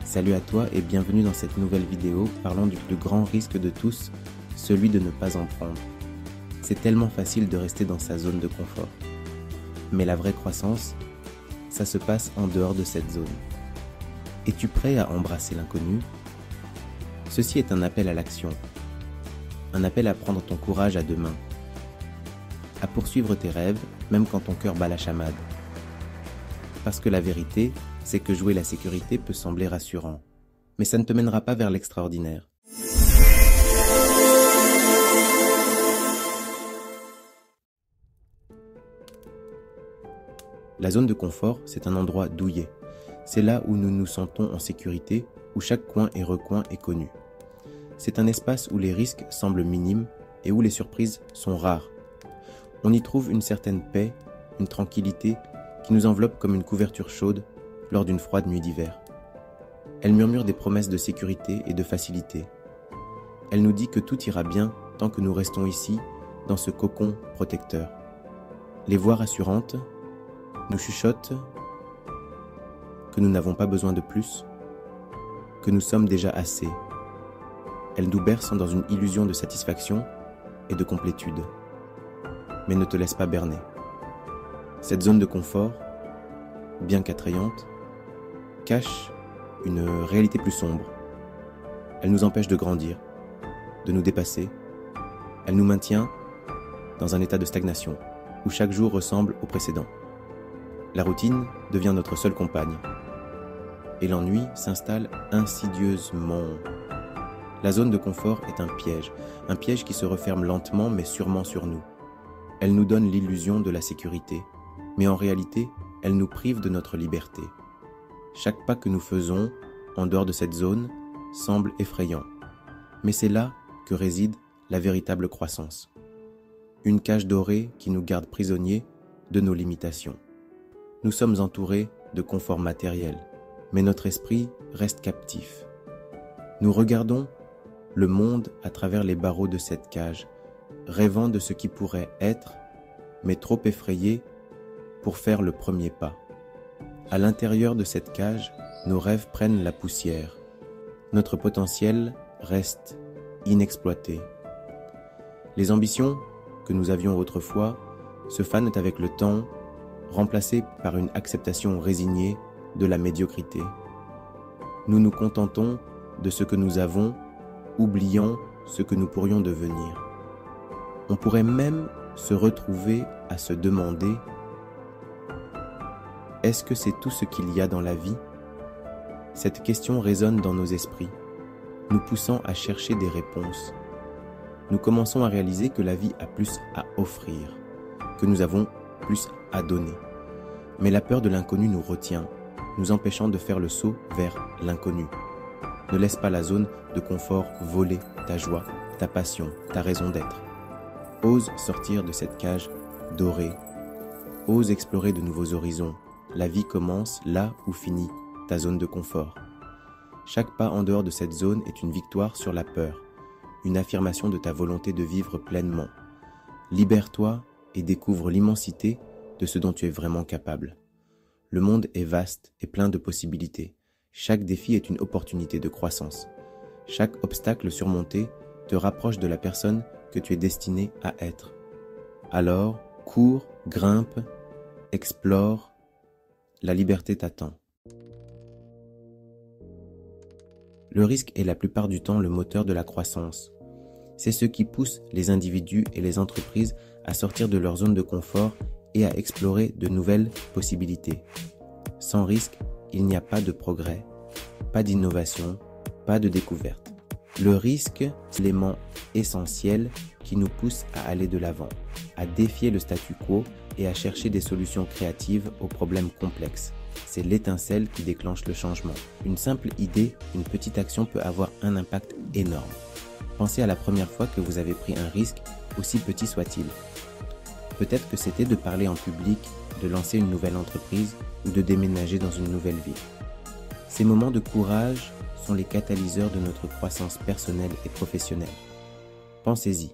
Salut à toi et bienvenue dans cette nouvelle vidéo parlant du plus grand risque de tous, celui de ne pas en prendre. C'est tellement facile de rester dans sa zone de confort. Mais la vraie croissance, ça se passe en dehors de cette zone. Es-tu prêt à embrasser l'inconnu? Ceci est un appel à l'action. Un appel à prendre ton courage à deux mains. À poursuivre tes rêves, même quand ton cœur bat la chamade. Parce que la vérité, c'est que jouer la sécurité peut sembler rassurant. Mais ça ne te mènera pas vers l'extraordinaire. La zone de confort, c'est un endroit douillet. C'est là où nous nous sentons en sécurité, où chaque coin et recoin est connu. C'est un espace où les risques semblent minimes et où les surprises sont rares. On y trouve une certaine paix, une tranquillité qui nous enveloppe comme une couverture chaude lors d'une froide nuit d'hiver. Elle murmure des promesses de sécurité et de facilité. Elle nous dit que tout ira bien tant que nous restons ici, dans ce cocon protecteur. Les voix rassurantes nous chuchotent que nous n'avons pas besoin de plus, que nous sommes déjà assez. Elles nous bercent dans une illusion de satisfaction et de complétude. Mais ne te laisse pas berner. Cette zone de confort, bien qu'attrayante, cache une réalité plus sombre. Elle nous empêche de grandir, de nous dépasser. Elle nous maintient dans un état de stagnation, où chaque jour ressemble au précédent. La routine devient notre seule compagne, et l'ennui s'installe insidieusement. La zone de confort est un piège qui se referme lentement mais sûrement sur nous. Elle nous donne l'illusion de la sécurité, mais en réalité, elle nous prive de notre liberté. Chaque pas que nous faisons, en dehors de cette zone, semble effrayant. Mais c'est là que réside la véritable croissance. Une cage dorée qui nous garde prisonniers de nos limitations. Nous sommes entourés de confort matériel, mais notre esprit reste captif. Nous regardons le monde à travers les barreaux de cette cage, rêvant de ce qui pourrait être, mais trop effrayés pour faire le premier pas. À l'intérieur de cette cage, nos rêves prennent la poussière. Notre potentiel reste inexploité. Les ambitions que nous avions autrefois se fanent avec le temps, remplacées par une acceptation résignée de la médiocrité. Nous nous contentons de ce que nous avons, oubliant ce que nous pourrions devenir. On pourrait même se retrouver à se demander: est-ce que c'est tout ce qu'il y a dans la vie? Cette question résonne dans nos esprits, nous poussant à chercher des réponses. Nous commençons à réaliser que la vie a plus à offrir, que nous avons plus à donner. Mais la peur de l'inconnu nous retient, nous empêchant de faire le saut vers l'inconnu. Ne laisse pas la zone de confort voler ta joie, ta passion, ta raison d'être. Ose sortir de cette cage dorée. Ose explorer de nouveaux horizons. La vie commence là où finit ta zone de confort. Chaque pas en dehors de cette zone est une victoire sur la peur, une affirmation de ta volonté de vivre pleinement. Libère-toi et découvre l'immensité de ce dont tu es vraiment capable. Le monde est vaste et plein de possibilités. Chaque défi est une opportunité de croissance. Chaque obstacle surmonté te rapproche de la personne que tu es destiné à être. Alors, cours, grimpe, explore, la liberté t'attend. Le risque est la plupart du temps le moteur de la croissance. C'est ce qui pousse les individus et les entreprises à sortir de leur zone de confort et à explorer de nouvelles possibilités. Sans risque, il n'y a pas de progrès, pas d'innovation, pas de découverte. Le risque, c'est l'élément essentiel qui nous pousse à aller de l'avant, à défier le statu quo et à chercher des solutions créatives aux problèmes complexes. C'est l'étincelle qui déclenche le changement. Une simple idée, une petite action peut avoir un impact énorme. Pensez à la première fois que vous avez pris un risque, aussi petit soit-il. Peut-être que c'était de parler en public, de lancer une nouvelle entreprise ou de déménager dans une nouvelle ville. Ces moments de courage sont les catalyseurs de notre croissance personnelle et professionnelle. Pensez-y.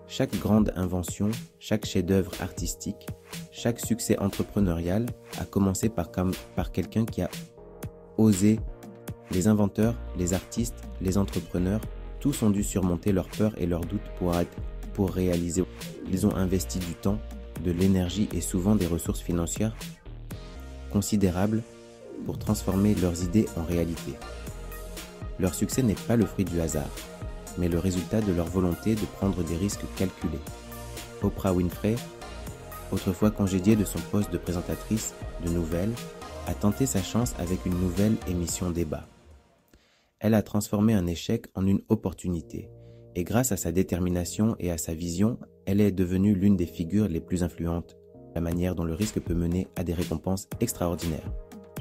Chaque grande invention, chaque chef-d'œuvre artistique, chaque succès entrepreneurial a commencé par quelqu'un qui a osé Les inventeurs, les artistes, les entrepreneurs, tous ont dû surmonter leurs peurs et leurs doutes pour réaliser. Ils ont investi du temps, de l'énergie et souvent des ressources financières considérables pour transformer leurs idées en réalité. Leur succès n'est pas le fruit du hasard, mais le résultat de leur volonté de prendre des risques calculés. Oprah Winfrey, autrefois congédiée de son poste de présentatrice de nouvelles, a tenté sa chance avec une nouvelle émission débat. Elle a transformé un échec en une opportunité, et grâce à sa détermination et à sa vision, elle est devenue l'une des figures les plus influentes, la manière dont le risque peut mener à des récompenses extraordinaires.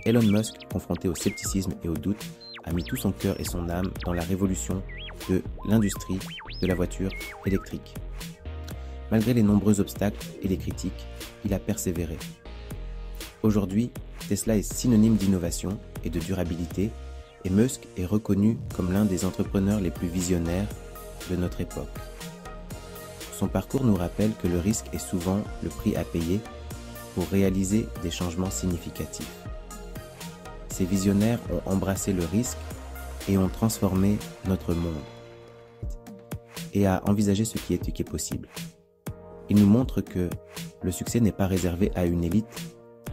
Elon Musk, confronté au scepticisme et au doute, a mis tout son cœur et son âme dans la révolution de l'industrie de la voiture électrique. Malgré les nombreux obstacles et les critiques, il a persévéré. Aujourd'hui, Tesla est synonyme d'innovation et de durabilité, et Musk est reconnu comme l'un des entrepreneurs les plus visionnaires de notre époque. Son parcours nous rappelle que le risque est souvent le prix à payer pour réaliser des changements significatifs. Ces visionnaires ont embrassé le risque et ont transformé notre monde et a envisagé ce qui est possible. Ils nous montrent que le succès n'est pas réservé à une élite,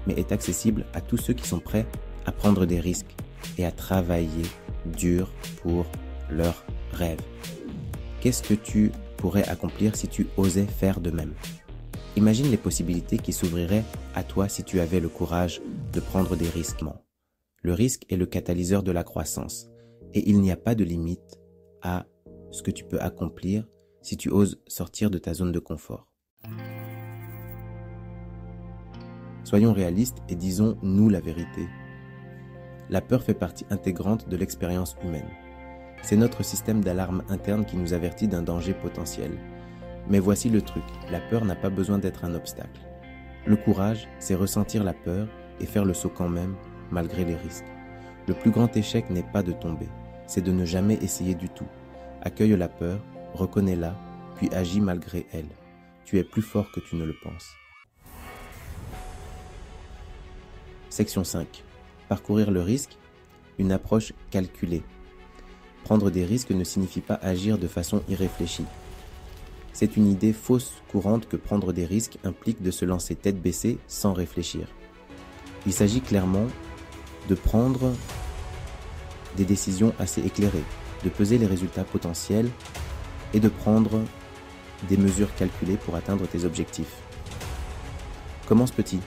mais est accessible à tous ceux qui sont prêts à prendre des risques et à travailler dur pour leurs rêves. Qu'est-ce que tu pourrais accomplir si tu osais faire de même? Imagine les possibilités qui s'ouvriraient à toi si tu avais le courage de prendre des risques. Le risque est le catalyseur de la croissance et il n'y a pas de limite à ce que tu peux accomplir si tu oses sortir de ta zone de confort. Soyons réalistes et disons-nous la vérité. La peur fait partie intégrante de l'expérience humaine. C'est notre système d'alarme interne qui nous avertit d'un danger potentiel. Mais voici le truc, la peur n'a pas besoin d'être un obstacle. Le courage, c'est ressentir la peur et faire le saut quand même, malgré les risques. Le plus grand échec n'est pas de tomber, c'est de ne jamais essayer du tout. Accueille la peur, reconnais-la, puis agis malgré elle. Tu es plus fort que tu ne le penses. Section 5. Parcourir le risque, une approche calculée. Prendre des risques ne signifie pas agir de façon irréfléchie. C'est une idée fausse courante que prendre des risques implique de se lancer tête baissée sans réfléchir. Il s'agit clairement de prendre des décisions assez éclairées, de peser les résultats potentiels et de prendre des mesures calculées pour atteindre tes objectifs. Commence petit.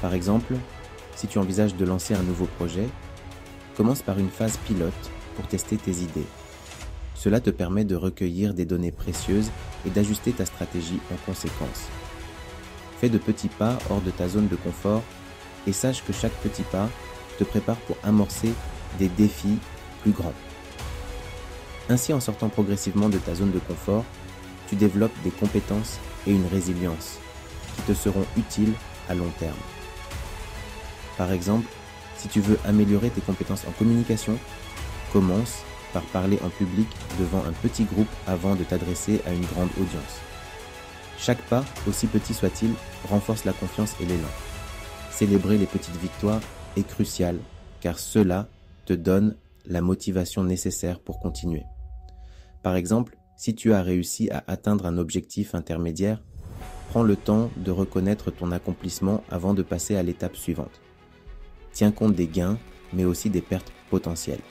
Par exemple, si tu envisages de lancer un nouveau projet, commence par une phase pilote pour tester tes idées. Cela te permet de recueillir des données précieuses et d'ajuster ta stratégie en conséquence. Fais de petits pas hors de ta zone de confort et sache que chaque petit pas te prépare pour amorcer des défis plus grands. Ainsi, en sortant progressivement de ta zone de confort, tu développes des compétences et une résilience qui te seront utiles à long terme. Par exemple, si tu veux améliorer tes compétences en communication, commence par parler en public devant un petit groupe avant de t'adresser à une grande audience. Chaque pas, aussi petit soit-il, renforce la confiance et l'élan. Célébrer les petites victoires est crucial car cela te donne la motivation nécessaire pour continuer. Par exemple, si tu as réussi à atteindre un objectif intermédiaire, prends le temps de reconnaître ton accomplissement avant de passer à l'étape suivante. Tiens compte des gains, mais aussi des pertes potentielles.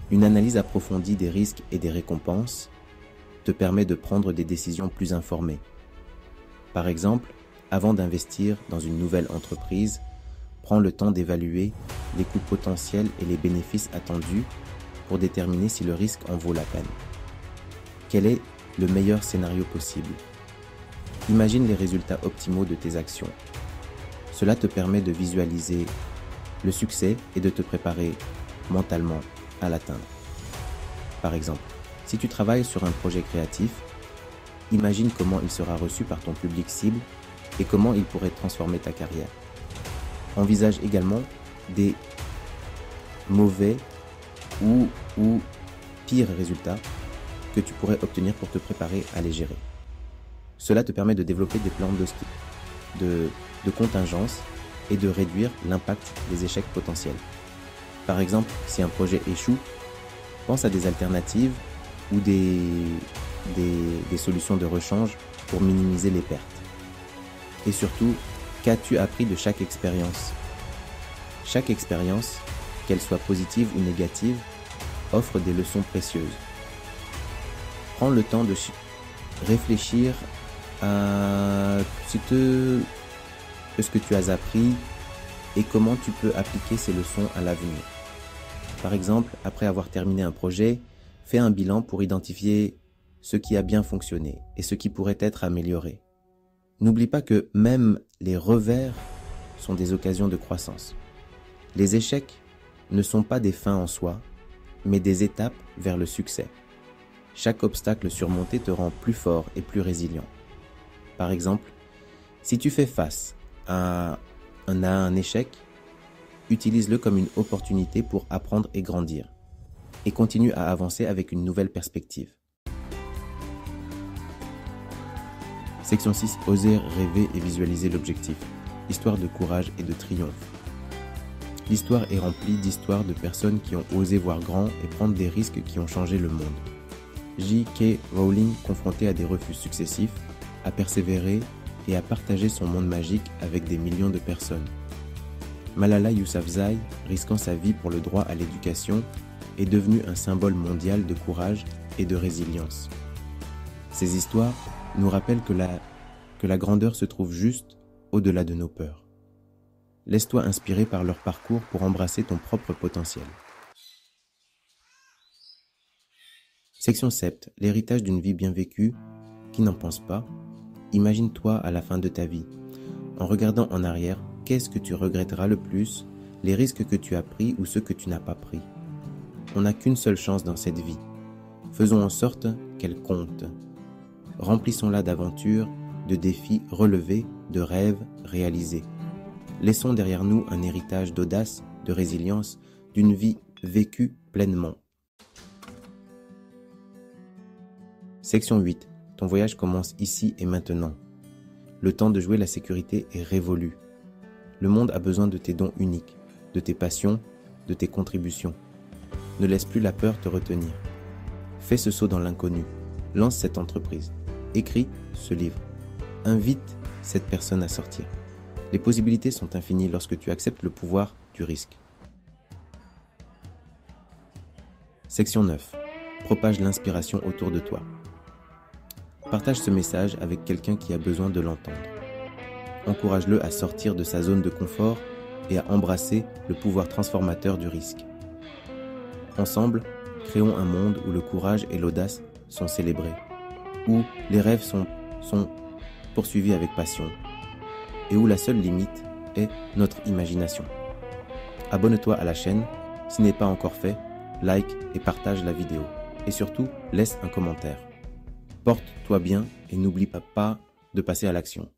Une analyse approfondie des risques et des récompenses te permet de prendre des décisions plus informées. Par exemple, avant d'investir dans une nouvelle entreprise, prends le temps d'évaluer les coûts potentiels et les bénéfices attendus pour déterminer si le risque en vaut la peine. Quel est le meilleur scénario possible? Imagine les résultats optimaux de tes actions. Cela te permet de visualiser le succès et de te préparer mentalement à l'atteindre. Par exemple, si tu travailles sur un projet créatif, imagine comment il sera reçu par ton public cible et comment il pourrait transformer ta carrière. Envisage également des mauvais ou pires résultats que tu pourrais obtenir pour te préparer à les gérer. Cela te permet de développer des plans de contingence et de réduire l'impact des échecs potentiels. Par exemple, si un projet échoue, pense à des alternatives ou des solutions de rechange pour minimiser les pertes. Et surtout, qu'as-tu appris de chaque expérience? Chaque expérience, qu'elle soit positive ou négative, offre des leçons précieuses. Prends le temps de réfléchir à ce que tu as appris et comment tu peux appliquer ces leçons à l'avenir. Par exemple, après avoir terminé un projet, fais un bilan pour identifier ce qui a bien fonctionné et ce qui pourrait être amélioré. N'oublie pas que même les revers sont des occasions de croissance. Les échecs ne sont pas des fins en soi, mais des étapes vers le succès. Chaque obstacle surmonté te rend plus fort et plus résilient. Par exemple, si tu fais face à un échec, utilise-le comme une opportunité pour apprendre et grandir. Et continue à avancer avec une nouvelle perspective. Section 6. Oser rêver et visualiser l'objectif. Histoire de courage et de triomphe. L'histoire est remplie d'histoires de personnes qui ont osé voir grand et prendre des risques qui ont changé le monde. J.K. Rowling, confrontée à des refus successifs, a persévéré et a partagé son monde magique avec des millions de personnes. Malala Yousafzai, risquant sa vie pour le droit à l'éducation, est devenue un symbole mondial de courage et de résilience. Ces histoires nous rappellent que la grandeur se trouve juste au-delà de nos peurs. Laisse-toi inspirer par leur parcours pour embrasser ton propre potentiel. Section 7. L'héritage d'une vie bien vécue. Qui n'en pense pas? Imagine-toi à la fin de ta vie. En regardant en arrière, qu'est-ce que tu regretteras le plus? Les risques que tu as pris ou ceux que tu n'as pas pris? On n'a qu'une seule chance dans cette vie. Faisons en sorte qu'elle compte. Remplissons-la d'aventures, de défis relevés, de rêves réalisés. Laissons derrière nous un héritage d'audace, de résilience, d'une vie vécue pleinement. Section 8. Ton voyage commence ici et maintenant. Le temps de jouer la sécurité est révolu. Le monde a besoin de tes dons uniques, de tes passions, de tes contributions. Ne laisse plus la peur te retenir. Fais ce saut dans l'inconnu. Lance cette entreprise. Écris ce livre. Invite cette personne à sortir. Les possibilités sont infinies lorsque tu acceptes le pouvoir du risque. Section 9. Propage l'inspiration autour de toi. Partage ce message avec quelqu'un qui a besoin de l'entendre. Encourage-le à sortir de sa zone de confort et à embrasser le pouvoir transformateur du risque. Ensemble, créons un monde où le courage et l'audace sont célébrés, où les rêves sont poursuivis avec passion et où la seule limite est notre imagination. Abonne-toi à la chaîne, si ce n'est pas encore fait, like et partage la vidéo. Et surtout, laisse un commentaire. Porte-toi bien et n'oublie pas de passer à l'action.